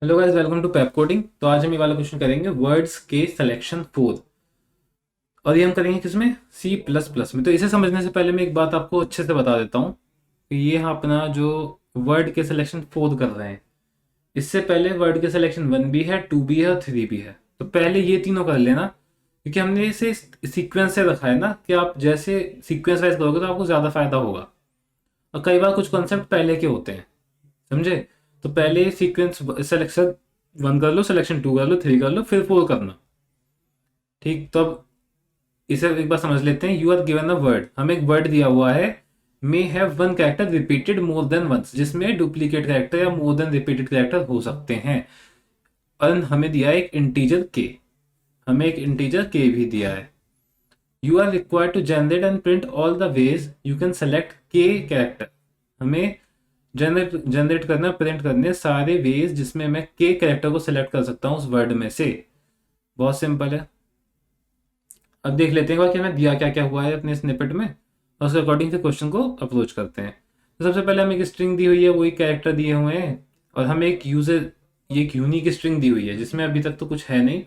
Hello guys, welcome to Pepcoding. तो आज हम ये वाला क्वेश्चन करेंगे वर्ड्स के सिलेक्शन 4। और ये हम करेंगे किसमें? सी प्लस प्लस में। तो इसे समझने से पहले मैं एक बात आपको अच्छे से बता देता हूँ कि ये हम अपना जो वर्ड के सिलेक्शन 4 कर रहे हैं, इससे पहले वर्ड के सिलेक्शन 1 भी है, 2 भी है और 3 भी है। तो पहले ये तीनों कर लेना, क्योंकि हमने इसे सीक्वेंस से रखा है ना, कि आप जैसे सीक्वेंस वाइज करोगे तो आपको ज़्यादा फायदा होगा। और कई बार कुछ कॉन्सेप्ट पहले के होते हैं, समझे? तो पहले सीक्वेंस सिलेक्शन 1 कर लो, सिलेक्शन 2 कर लो, 3 कर लो, फिर 4 करना। ठीक, तो अब इसे एक बार समझ लेते हैं। You are given a word, हमें एक वर्ड दिया हुआ है, may have one character repeated more than once, जिसमें डुप्लीकेट कैरेक्टर या मोर देन रिपीटेड कैरेक्टर हो सकते हैं। और हमें दिया है एक इंटीजर के, हमें एक इंटीजर के भी दिया है। You are required to generate and print all the ways you can select k character. हमें जनरेट करना, प्रिंट करने सारे वेज जिसमें मैं के कैरेक्टर को सिलेक्ट कर सकता हूँ उस वर्ड में से। बहुत सिंपल है। अब देख लेते हैं कि हमें दिया क्या क्या हुआ है अपने स्निपेट में, और उसके अकॉर्डिंग से क्वेश्चन को अप्रोच करते हैं। तो सबसे पहले हमें एक स्ट्रिंग दी हुई है, वही कैरेक्टर दिए हुए हैं, और हमें एक यूजर, ये एक यूनिक स्ट्रिंग दी हुई है जिसमें अभी तक तो कुछ है नहीं,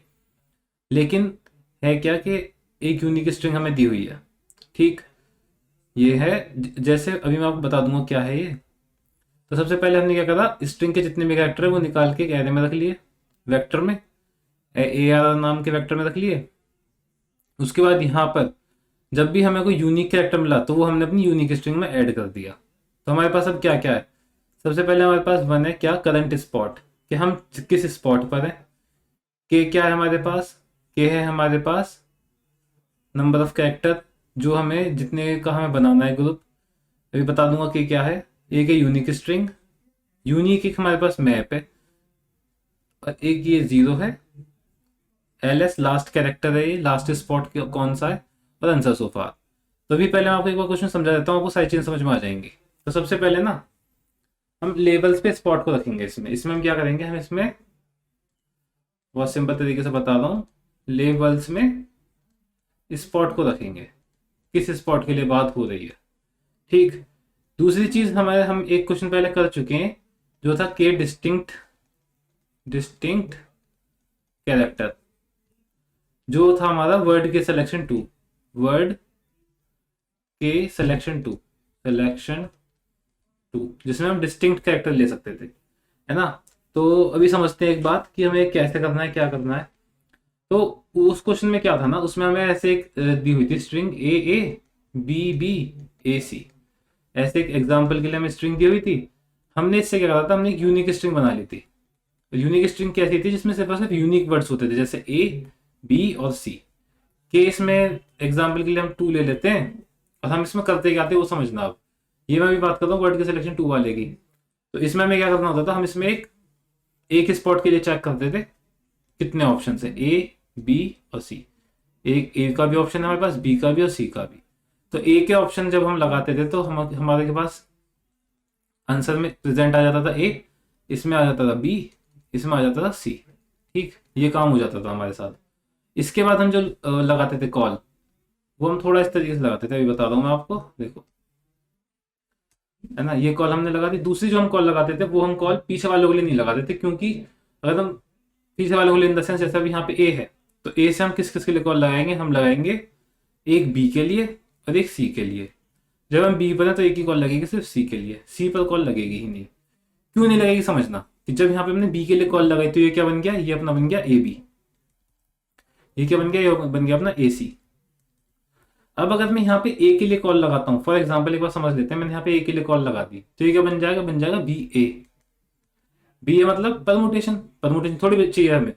लेकिन है क्या कि एक यूनिक स्ट्रिंग हमें दी हुई है। ठीक, ये है जैसे अभी मैं आपको बता दूंगा क्या है ये। तो सबसे पहले हमने क्या करा, स्ट्रिंग के जितने भी कैरेक्टर है वो निकाल के एक एरे में रख लिए, वेक्टर में, ए आर नाम के वेक्टर में रख लिए। उसके बाद यहाँ पर जब भी हमें कोई यूनिक कैरेक्टर मिला तो वो हमने अपनी यूनिक स्ट्रिंग में ऐड कर दिया। तो हमारे पास अब क्या क्या है? सबसे पहले हमारे पास वन है क्या, करंट स्पॉट, कि हम किस स्पॉट पर हैं। के क्या है हमारे पास? के है हमारे पास नंबर ऑफ कैरेक्टर, जो हमें जितने का हमें बनाना है ग्रुप। अभी बता दूंगा कि क्या है। एक है यूनिक स्ट्रिंग, यूनिक एक हमारे पास मैप है, और एक ये जीरो है, एल एस लास्ट कैरेक्टर है, ये लास्ट स्पॉट कौन सा है, और आंसर सो फार। तो अभी पहले मैं आपको एक बार क्वेश्चन समझा देता हूँ, आपको सारी चीजें समझ में आ जाएंगी। तो सबसे पहले ना हम लेबल्स पे स्पॉट को रखेंगे। इसमें इसमें हम क्या करेंगे, हम इसमें बहुत सिंपल तरीके से बता रहा हूँ, लेबल्स में स्पॉट को रखेंगे, किस स्पॉट के लिए बात हो रही है। ठीक, दूसरी चीज हमारे, हम एक क्वेश्चन पहले कर चुके हैं जो था के डिस्टिंक्ट डिस्टिंक्ट कैरेक्टर, जो था हमारा वर्ड के सिलेक्शन 2, वर्ड के सिलेक्शन 2 जिसमें हम डिस्टिंक्ट कैरेक्टर ले सकते थे, है ना। तो अभी समझते हैं एक बात कि हमें कैसे करना है, क्या करना है। तो उस क्वेश्चन में क्या था ना, उसमें हमें ऐसे एक दी हुई थी स्ट्रिंग ए बी बी ए सी, ऐसे एक एग्जाम्पल के लिए हमें स्ट्रिंग दी हुई थी। हमने इससे क्या करा था, हमने एक यूनिक स्ट्रिंग बना ली थी। यूनिक स्ट्रिंग कैसी थी, जिसमें सिर्फ यूनिक वर्ड्स होते थे, जैसे ए बी और सी। केस में एग्जाम्पल के लिए हम 2 ले लेते हैं, और हम इसमें करते क्या थे वो समझना। अब ये मैं भी बात करता हूँ वर्ड के सिलेक्शन 2 वाले की। तो इसमें हमें क्या करना होता था, हम इसमें एक स्पॉट के लिए चेक करते थे कितने ऑप्शन है, ए बी और सी। एक ए का भी ऑप्शन है हमारे पास, बी का भी और सी का भी। तो ए के ऑप्शन जब हम लगाते थे तो हमारे के पास आंसर में प्रेजेंट आ जाता था ए, इसमें आ जाता था बी, इसमें आ जाता था सी। ठीक, ये काम हो जाता था हमारे साथ। इसके बाद हम जो लगाते थे कॉल, वो हम थोड़ा इस तरीके से लगाते थे, अभी बता रहा हूँ मैं आपको, देखो, है ना। ये कॉल हमने लगा दी। दूसरी जो हम कॉल लगाते थे वो हम कॉल पीछे वालों के लिए नहीं लगाते थे, क्योंकि अगर हम पीछे वालों के लिए इन द सेंस, जैसा भी यहाँ पे ए है, तो ए से हम किस किस के लिए कॉल लगाएंगे, हम लगाएंगे एक बी के लिए और एक सी के लिए। जब हम बी पर हैं तो एक ही कॉल लगेगी सिर्फ सी के लिए, सी पर कॉल लगेगी ही नहीं। क्यों नहीं लगेगी समझना, कि जब यहाँ पे हमने बी के लिए कॉल लगाई तो ये क्या बन गया, ये अपना बन गया ए बी। ये क्या बन गया, ये बन गया अपना ए सी। अब अगर मैं यहाँ पे ए के लिए कॉल लगाता हूँ, फॉर एग्जाम्पल एक बार समझ लेते हैं, मैंने यहाँ पे ए के लिए कॉल लगा दी, तो ये क्या बन जाएगा, बन जाएगा बी ए। बी ए मतलब परमुटेशन, परमुटेशन थोड़ी चाहिए हमें,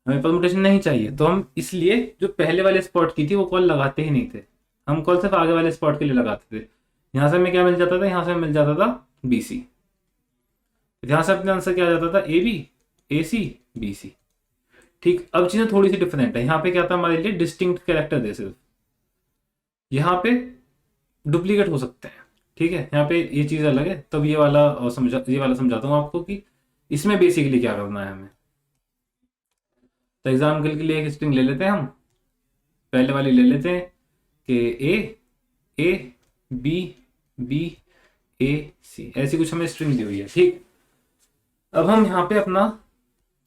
हमें परमुटेशन नहीं चाहिए। तो हम इसलिए जो पहले वाले स्पॉट की थी वो कॉल लगाते ही नहीं थे, हम कॉल सिर्फ आगे वाले स्पॉट के लिए लगाते थे। यहाँ से हमें क्या मिल जाता था, यहाँ से मिल जाता था बी सी। यहाँ से अपने आंसर क्या आ जाता था, A B A C B C. ठीक, अब चीजें थोड़ी सी डिफरेंट है। यहाँ पे क्या था हमारे लिए, डिस्टिंक्ट कैरेक्टर दे सिर्फ, यहाँ पे डुप्लीकेट हो सकते हैं। ठीक है, यहाँ पे ये चीज अलग है। तब ये वाला ये वाला समझाता हूँ आपको कि इसमें बेसिकली क्या करना है हमें। तो एग्जाम्पल के लिए एक स्ट्रिंग ले लेते हैं हम, पहले वाली ले लेते हैं कि ए बी बी ए सी, ऐसी कुछ हमें स्ट्रिंग दी हुई है। ठीक, अब हम यहाँ पे अपना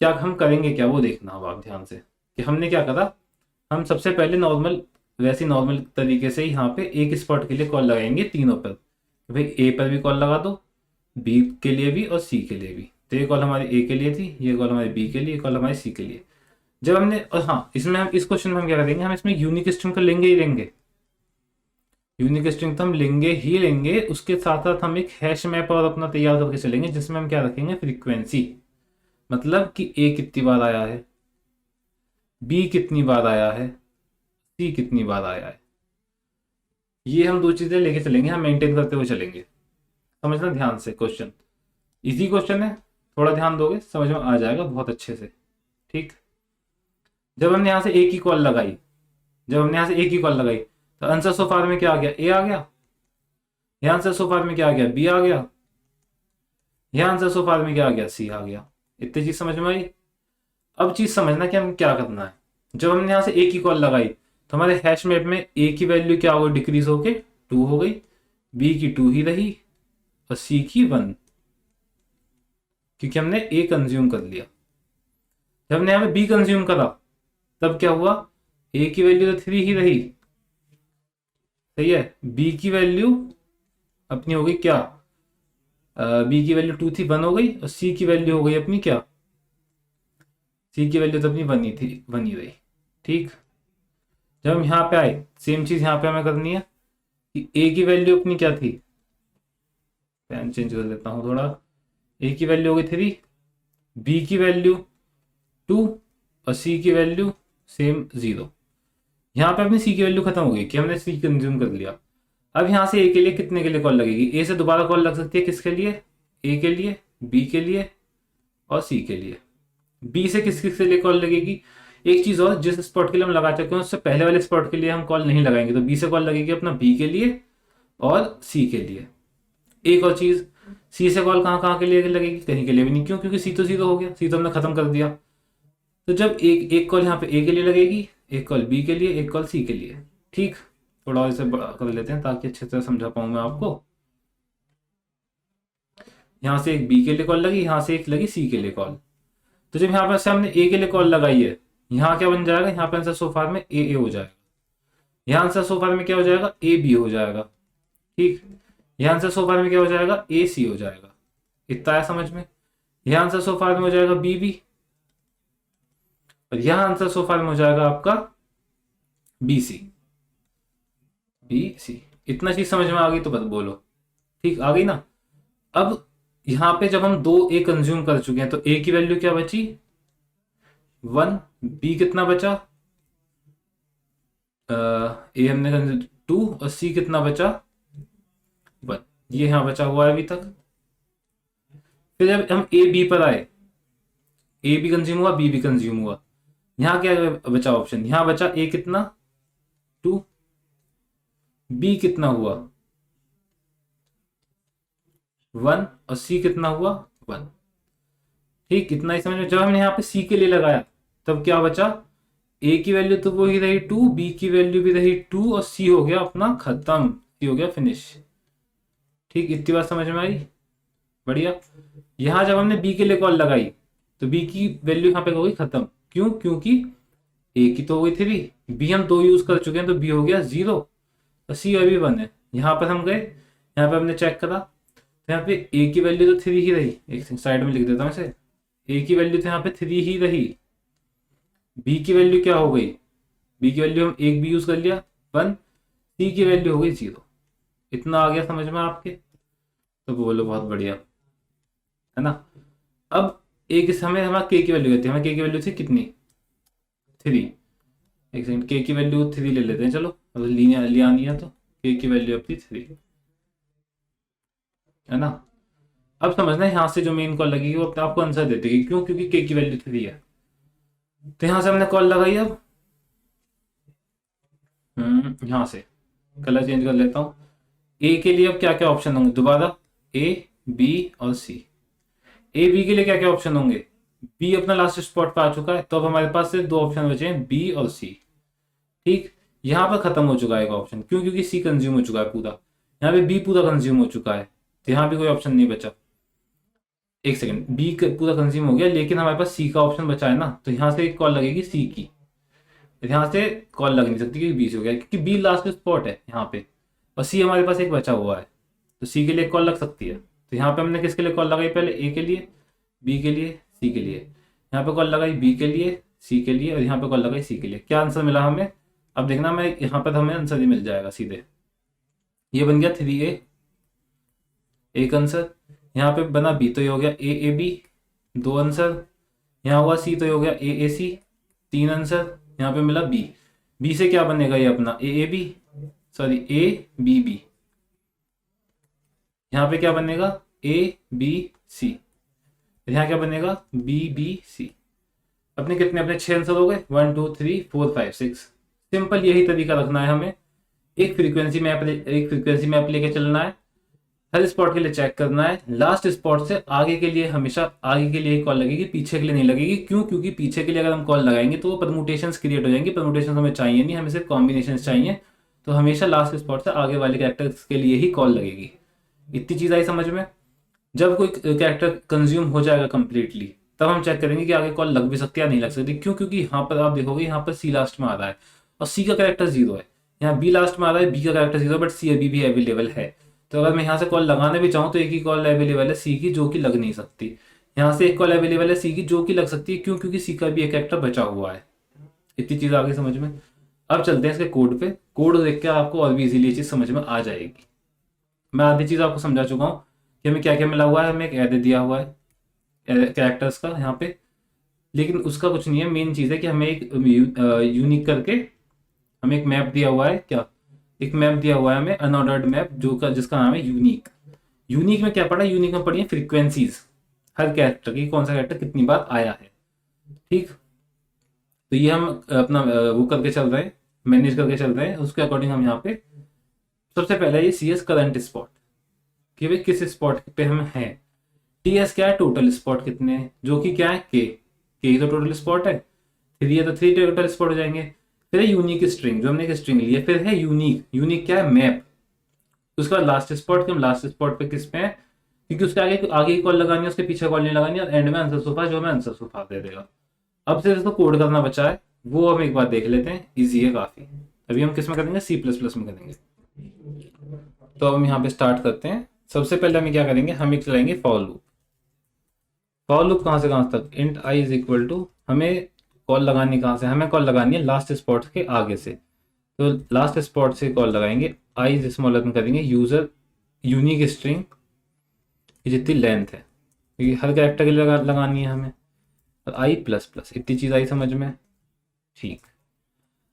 क्या हम करेंगे क्या वो देखना अब आप ध्यान से कि हमने क्या करा। हम सबसे पहले नॉर्मल, वैसे नॉर्मल तरीके से यहाँ पे एक स्पॉट के लिए कॉल लगाएंगे तीनों पर। भाई ए पर भी कॉल लगा दो, बी के लिए भी और सी के लिए भी। तो ये कॉल हमारी ए के लिए थी, ये कॉल हमारी बी के लिए, ये कॉल हमारी सी के लिए। जब हमने, और हाँ इसमें हम इस क्वेश्चन में हम क्या करेंगे, हम इसमें यूनिक स्ट्रिंग तो लेंगे ही लेंगे। यूनिक स्ट्रिंग तो हम लेंगे ही लेंगे, उसके साथ साथ हम एक हैश मैप और अपना तैयार करके चलेंगे जिसमें हम क्या रखेंगे, फ्रीक्वेंसी। मतलब कि ए कितनी बार आया है, बी कितनी बार आया है, सी कितनी बार आया है। ये हम दो चीजें लेके चलेंगे, हम मेंटेन करते हुए चलेंगे। समझना ध्यान से, क्वेश्चन इजी क्वेश्चन है, थोड़ा ध्यान दोगे समझ में आ जाएगा बहुत अच्छे से। ठीक, जब हमने यहां से एक ही कॉल लगाई, जब हमने यहां से एक ही कॉल लगाई तो आंसर सो फार में क्या आ गया, ए आ गया। यहां आंसर सो फार में क्या आ गया, बी आ गया। यहां आंसर सो फार में क्या आ गया, सी आ गया। इतनी चीज समझ में आई। अब चीज समझना कि हम क्या करना है। जब हमने यहां से एक ही कॉल लगाई तो हमारे हैश मैप में ए की वैल्यू क्या हो गई, डिक्रीज होके 2 हो गई, बी की 2 ही रही और सी की 1, क्योंकि हमने ए कंज्यूम कर लिया। जब हमने यहां पे बी कंज्यूम करा तब क्या हुआ, ए की वैल्यू तो 3 ही रही, सही है। बी की वैल्यू अपनी हो गई क्या, बी की वैल्यू 2 थी, 1 हो गई, और सी की वैल्यू हो गई अपनी क्या, सी की वैल्यू तो अपनी 1 ही थी, 1 ही रही। ठीक, जब हम यहाँ पे आए सेम चीज यहाँ पे हमें करनी है कि ए की वैल्यू अपनी क्या थी, पेन चेंज कर देता हूँ थोड़ा। ए की वैल्यू हो गई 3, बी की वैल्यू 2 और सी की वैल्यू सेम 0। यहाँ पे अपनी सी की वैल्यू खत्म हो गई कि हमने सी कंज्यूम कर लिया। अब यहाँ से ए के लिए कितने के लिए कॉल लगेगी, ए से दोबारा कॉल लग सकती है किसके लिए, ए के लिए, बी के लिए और सी के लिए। बी से किस किस के लिए कॉल लगेगी, एक चीज और, जिस स्पॉट के लिए हम लगा चुके हैं उससे पहले वाले स्पॉट के लिए हम कॉल नहीं लगाएंगे, तो बी से कॉल लगेगी अपना बी के लिए और सी के लिए। एक और चीज, सी से कॉल कहाँ कहाँ के लिए लगेगी, कहीं के लिए भी नहीं। क्यों, क्योंकि सी तो 0 हो गया, सी तो हमने खत्म कर दिया। तो जब एक एक कॉल यहाँ पे ए के लिए लगेगी, एक कॉल बी के लिए, एक कॉल सी के लिए। ठीक, थोड़ा और इसे बड़ा कर लेते हैं ताकि अच्छे से समझा पाऊं मैं आपको। यहाँ से एक बी के लिए कॉल लगी, यहाँ से एक लगी सी के लिए कॉल। तो जब यहाँ पर से हमने ए के लिए कॉल लगाई है, यहाँ क्या बन जाएगा, यहाँ पे आंसर सो फार में ए ए हो जाएगा। यहाँ आंसर सो फार में क्या हो जाएगा, ए बी हो जाएगा। ठीक, यहाँ आंसर सो फार में क्या हो जाएगा, ए सी हो जाएगा। इतना है समझ में। यहाँ आंसर सो फार में हो जाएगा बी बी, और यहाँ आंसर सो फार में हो जाएगा आपका बी सी, बी सी। इतना चीज समझ में आ गई तो बस बोलो, ठीक आ गई ना। अब यहाँ पे जब हम 2 ए कंज्यूम कर चुके हैं तो ए की वैल्यू क्या बची, 1, बी कितना बचा, ए हमने 2 और सी कितना बचा 1, ये यहां बचा हुआ है अभी तक। फिर जब हम ए बी पर आए, ए भी कंज्यूम हुआ, बी भी कंज्यूम हुआ, यहां क्या बचा ऑप्शन, यहां बचा ए कितना 2, बी कितना हुआ 1 और सी कितना हुआ 1। ठीक, इतना ही समझ में। जब हमने यहाँ पे सी के लिए लगाया तब क्या बचा, ए की वैल्यू तो वो ही रही 2, बी की वैल्यू भी रही 2 और सी हो गया अपना खत्म, सी हो गया फिनिश। ठीक, इतनी बात समझ में आई, बढ़िया। यहां जब हमने बी के लिए कॉल लगाई तो बी की वैल्यू यहाँ पे हो गई खत्म। क्यों, क्योंकि ए की तो हो गई 3, बी हम 2 यूज कर चुके हैं तो बी हो गया 0 और सी अभी 1 है। यहाँ पर हम गए, यहाँ पे हमने चेक करा तो यहाँ पे ए की वैल्यू तो 3 ही रही, एक साइड में लिख देता हूँ इसे, ए की वैल्यू तो यहाँ पे 3 ही रही। बी की वैल्यू क्या हो गई, बी की वैल्यू हम एक भी यूज कर लिया 1, सी की वैल्यू हो गई 0। इतना आ गया समझ में आपके, तो बोलो बहुत बढ़िया है ना। अब एक हमें हमारा के की वैल्यू कहती है, हमें के की वैल्यू थी कितनी 3, एक सेकंड, के की वैल्यू 3 ले लेते हैं चलो, अगर लिया नहीं है तो के की वैल्यू अपनी 3 है ना। अब समझना यहां से जो मेन कॉल लगेगी वो अपने आपको आंसर दे देगी। क्यों, क्योंकि के की वैल्यू 3 है। तो यहां से हमने कॉल लगाई, अब यहां से कलर चेंज कर लेता हूं। ए के लिए अब क्या क्या ऑप्शन होंगे दोबारा, ए बी और सी। ए बी के लिए क्या क्या ऑप्शन होंगे, बी अपना लास्ट स्पॉट पे आ चुका है तो अब हमारे पास से 2 ऑप्शन बचे हैं, बी और सी। ठीक, यहां पर खत्म हो चुका है एक ऑप्शन, क्यों, क्योंकि सी कंज्यूम हो चुका है पूरा। यहाँ पे बी पूरा कंज्यूम हो चुका है तो यहाँ भी कोई ऑप्शन नहीं बचा। एक सेकंड, बी पूरा कंज्यूम हो गया, लेकिन हमारे पास सी का ऑप्शन बचा है ना, तो यहाँ से एक कॉल लगेगी सी की, यहाँ से कॉल लग नहीं सकती क्योंकि बी से हो गया, क्योंकि बी लास्ट स्पॉट है यहाँ पे, और सी हमारे पास एक बचा हुआ है, तो सी के लिए कॉल लग सकती है। तो यहाँ पे हमने किसके लिए कॉल लगाई, पहले ए के लिए, बी के लिए, सी के लिए, यहाँ पे कॉल लगाई बी के लिए, सी के लिए, और यहाँ पे कॉल लगाई सी के लिए। क्या आंसर मिला हमें, अब देखना, मैं यहाँ पर हमें आंसर ही मिल जाएगा सीधे, ये बन गया 3A, एक आंसर। यहाँ पे बना बी, तो ये हो गया AAB, दो आंसर। यहाँ हुआ सी, तो ये हो गया AAC, तीन आंसर। यहाँ पे मिला बी, बी से क्या बनेगा ये अपना AAB, सॉरी ABB, यहाँ पे क्या बनेगा ABC, यहाँ क्या बनेगा BBC। अपने कितने, अपने 6 आंसर हो गए, 1 2 3 4 5 6। सिंपल यही तरीका रखना है हमें, एक फ्रीक्वेंसी मैप लेके चलना है, हर स्पॉट के लिए चेक करना है, लास्ट स्पॉट से आगे के लिए हमेशा आगे के लिए कॉल लगेगी, पीछे के लिए नहीं लगेगी। क्यों, क्योंकि पीछे के लिए अगर हम कॉल लगाएंगे तो वो परमुटेशंस क्रिएट हो जाएंगी, परमुटेशंस हमें चाहिए नहीं, हमें सिर्फ कॉम्बिनेशन चाहिए, तो हमेशा लास्ट स्पॉट से आगे वाले कैरेक्टर्स के लिए ही कॉल लगेगी। इतनी चीज आई समझ में। जब कोई कैरेक्टर कंज्यूम हो जाएगा कंप्लीटली, तब हम चेक करेंगे कि आगे कॉल लग भी सकती है या नहीं लग सकती। क्यों, क्योंकि यहाँ पर आप देखोगे यहाँ पर सी लास्ट में आ रहा है और सी का कैरेक्टर 0 है, यहाँ बी लास्ट में आ रहा है, बी का कैरेक्टर 0 बट सी अभी भी अवेलेबल है। तो अगर मैं यहाँ से कॉल लगाने भी चाहूँ तो एक ही कॉल अवेलेबल है सी की, जो कि लग नहीं सकती। यहाँ से एक कॉल अवेलेबल है सी की, जो कि लग सकती है। क्यों, क्योंकि सी का भी एक कैरेक्टर बचा हुआ है। इतनी चीज आगे समझ में। अब चलते हैं इसके कोड पे, कोड देख के आपको और भी इजीली ये चीज समझ में आ जाएगी। मैं आधी चीज आपको समझा चुका हूँ कि हमें क्या क्या मिला हुआ है। हमें एक एरे दिया हुआ है कैरेक्टर्स का यहाँ पे, लेकिन उसका कुछ नहीं है। मेन चीज है कि हमें एक यूनिक करके हमें एक मैप दिया हुआ है। क्या, एक मैप दिया हुआ है हमें, अनऑर्डर्ड मैप, जिसका नाम है यूनिक। यूनिक में क्या पढ़ा, यूनिक में पढ़ी है फ्रीक्वेंसीज, हर कैरेक्टर की, कौन सा कैरेक्टर कितनी बार आया है। ठीक, तो ये हम अपना वो करके चल रहे हैं, मैनेज करके चल रहे हैं। उसके अकॉर्डिंग हम यहाँ पे सबसे पहले ये CS करंट स्पॉट, कि भाई किस स्पॉट पे हम हैं। TS क्या है, टोटल स्पॉट कितने हैं, जो कि क्या है के ही तो टोटल स्पॉट है। 3 है तो 3 टोटल स्पॉट हो जाएंगे। फिर है यूनिक स्ट्रिंग, जो हमने एक स्ट्रिंग ली है। फिर है यूनिक, यूनिक क्या है, मैप। उसका लास्ट स्पॉट, कि हम लास्ट स्पॉट पे किस पे हैं, क्योंकि उसके आगे आगे कॉल लगानी है, उसके पीछे कॉल नहीं लगानी, और एंड में आंसर सोफा, जो हमें आंसर सोफा दे देगा। अब सिर्फ इसको कोड करना बचा है, वो हम एक बार देख लेते हैं, इजी है काफी। अभी हम किस में करेंगे, C++ में करेंगे। तो अब हम यहाँ पे स्टार्ट करते हैं। सबसे पहले हम क्या करेंगे, हम एक चलाएंगे फॉर लूप। फॉर लूप कहाँ से कहाँ तक, int i is equal to, हमें कॉल लगानी कहाँ से, हमें कॉल लगानी है लास्ट स्पॉट के आगे से। तो लास्ट स्पॉट से कॉल लगाएंगे, i स्मॉलर में करेंगे यूजर यूनिक स्ट्रिंग की जितनी लेंथ है, क्योंकि हर कैरेक्टर के लिए लगानी है हमें, और i++। इतनी चीज़ आई समझ में। ठीक,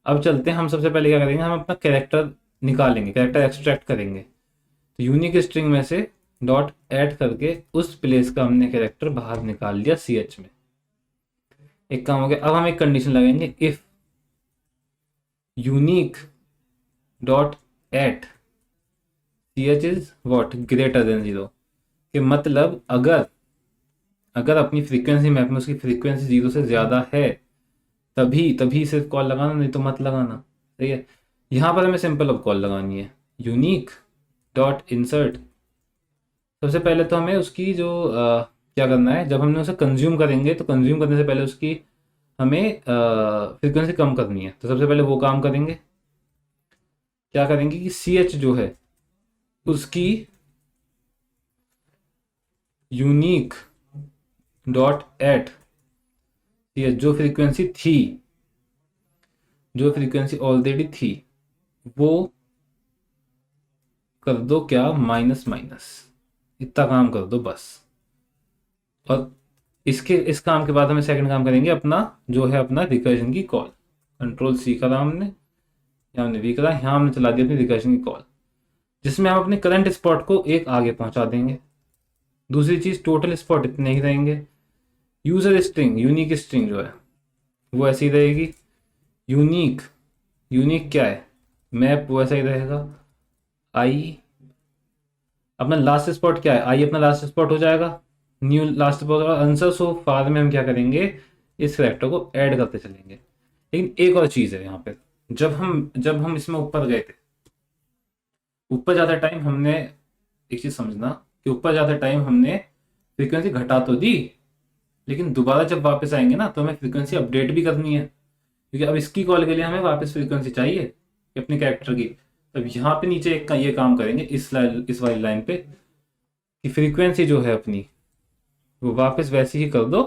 अब चलते हैं। हम सबसे पहले क्या करेंगे, हम अपना कैरेक्टर निकालेंगे, कैरेक्टर एक्सट्रैक्ट करेंगे। तो यूनिक स्ट्रिंग में से डॉट ऐड करके उस प्लेस का हमने कैरेक्टर बाहर निकाल लिया CH में। एक काम हो गया। अब हम एक कंडीशन लगाएंगे, if unique dot at CH is what, greater than 0, कि मतलब अगर अगर अपनी फ्रीक्वेंसी मैप में उसकी फ्रीक्वेंसी 0 से ज्यादा है, तभी सिर्फ कॉल लगाना, नहीं तो मत लगाना। सही है। यहाँ पर हमें सिंपल अब कॉल लगानी है, यूनिक डॉट इंसर्ट। सबसे पहले तो हमें उसकी जो क्या करना है, जब हमने उसे कंज्यूम करेंगे तो कंज्यूम करने से पहले उसकी हमें फ्रीक्वेंसी कम करनी है। तो सबसे पहले वो काम करेंगे, क्या करेंगे कि CH जो है उसकी यूनिक डॉट एट CH जो फ्रीक्वेंसी थी, जो फ्रीक्वेंसी ऑलरेडी थी, वो कर दो क्या, माइनस माइनस, इतना काम कर दो बस। और इस काम के बाद हमें सेकंड काम करेंगे अपना, जो है अपना रिकर्जन की कॉल। Ctrl+C करा हमने, यहाँ हमने V करा, यहाँ हमने चला दिया अपनी रिकर्जन की कॉल, जिसमें हम अपने करंट स्पॉट को एक आगे पहुंचा देंगे। दूसरी चीज, टोटल स्पॉट इतने ही रहेंगे। यूजर स्ट्रिंग, यूनिक स्ट्रिंग जो है वो ऐसी ही रहेगी। यूनिक, यूनिक क्या है, मैप, वो ऐसा ही रहेगा। आई अपना लास्ट स्पॉट क्या है, आई अपना लास्ट स्पॉट हो जाएगा, new last spot. Answer so far में हम क्या करेंगे, इस कैरेक्टर को ऐड करते चलेंगे। लेकिन एक और चीज है यहाँ पे, जब हम इसमें ऊपर गए थे, ऊपर जाते टाइम हमने एक चीज समझना, कि ऊपर जाते टाइम हमने फ्रीक्वेंसी घटा तो दी, लेकिन दोबारा जब वापस आएंगे ना तो हमें फ्रीक्वेंसी अपडेट भी करनी है, क्योंकि अब इसकी कॉल के लिए हमें वापस फ्रीक्वेंसी चाहिए अपने कैरेक्टर की। अब यहाँ पे नीचे एक ये काम करेंगे इस वाली लाइन पे कि फ्रीक्वेंसी जो है अपनी वो वापस वैसी ही कर दो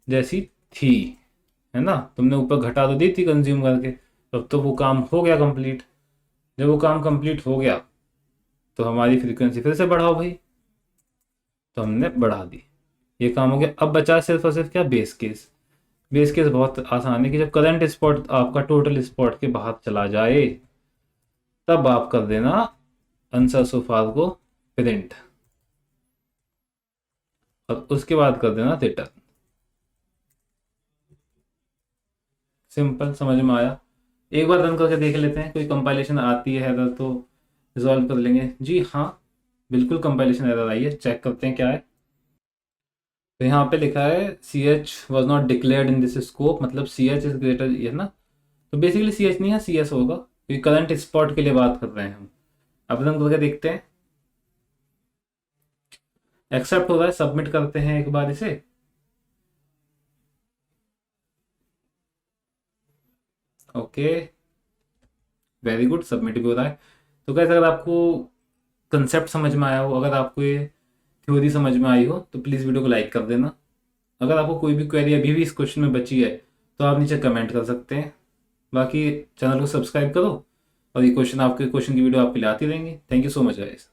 जैसी थी, है ना। तुमने ऊपर घटा तो दी थी कंज्यूम करके, अब तो वो काम हो गया कंप्लीट। जब वो काम कंप्लीट हो गया तो हमारी फ्रीक्वेंसी फिर से बढ़ाओ भाई, तो हमने बढ़ा दी, ये काम हो गया। अब बचा सिर्फ और सिर्फ क्या, बेस केस। बेस केस बहुत आसान है कि जब करंट स्पॉट आपका टोटल स्पॉट के बाहर चला जाए तब आप कर देना आंसर सो फार को प्रिंट, और उसके बाद कर देना रिटर्न। सिंपल, समझ में आया। एक बार रन करके देख लेते हैं, कोई कंपाइलेशन आती है एरर तो रिजॉल्व कर लेंगे। जी हाँ, बिल्कुल कंपाइलेशन एरर आई है, चेक करते हैं क्या है। तो यहाँ पे लिखा है C H was not declared in this scope, मतलब सी एच इज ग्रेटर, ये ना। तो बेसिकली सी एच नहीं है, सी एस होगा, क्योंकि करंट स्पॉट के लिए बात कर रहे हैं हम। अब रन करके देखते हैं, एक्सेप्ट हो रहा है, सबमिट करते हैं एक बार इसे। ओके, वेरी गुड, सबमिट भी हो रहा है। तो कैसे, अगर आपको कंसेप्ट समझ में आया हो, अगर आपको ये थ्योरी समझ में आई हो तो प्लीज़ वीडियो को लाइक कर देना। अगर आपको कोई भी क्वेरी अभी भी इस क्वेश्चन में बची है तो आप नीचे कमेंट कर सकते हैं। बाकी चैनल को सब्सक्राइब करो, और ये क्वेश्चन की वीडियो आपके लिए आती रहेंगी। Thank you so much guys.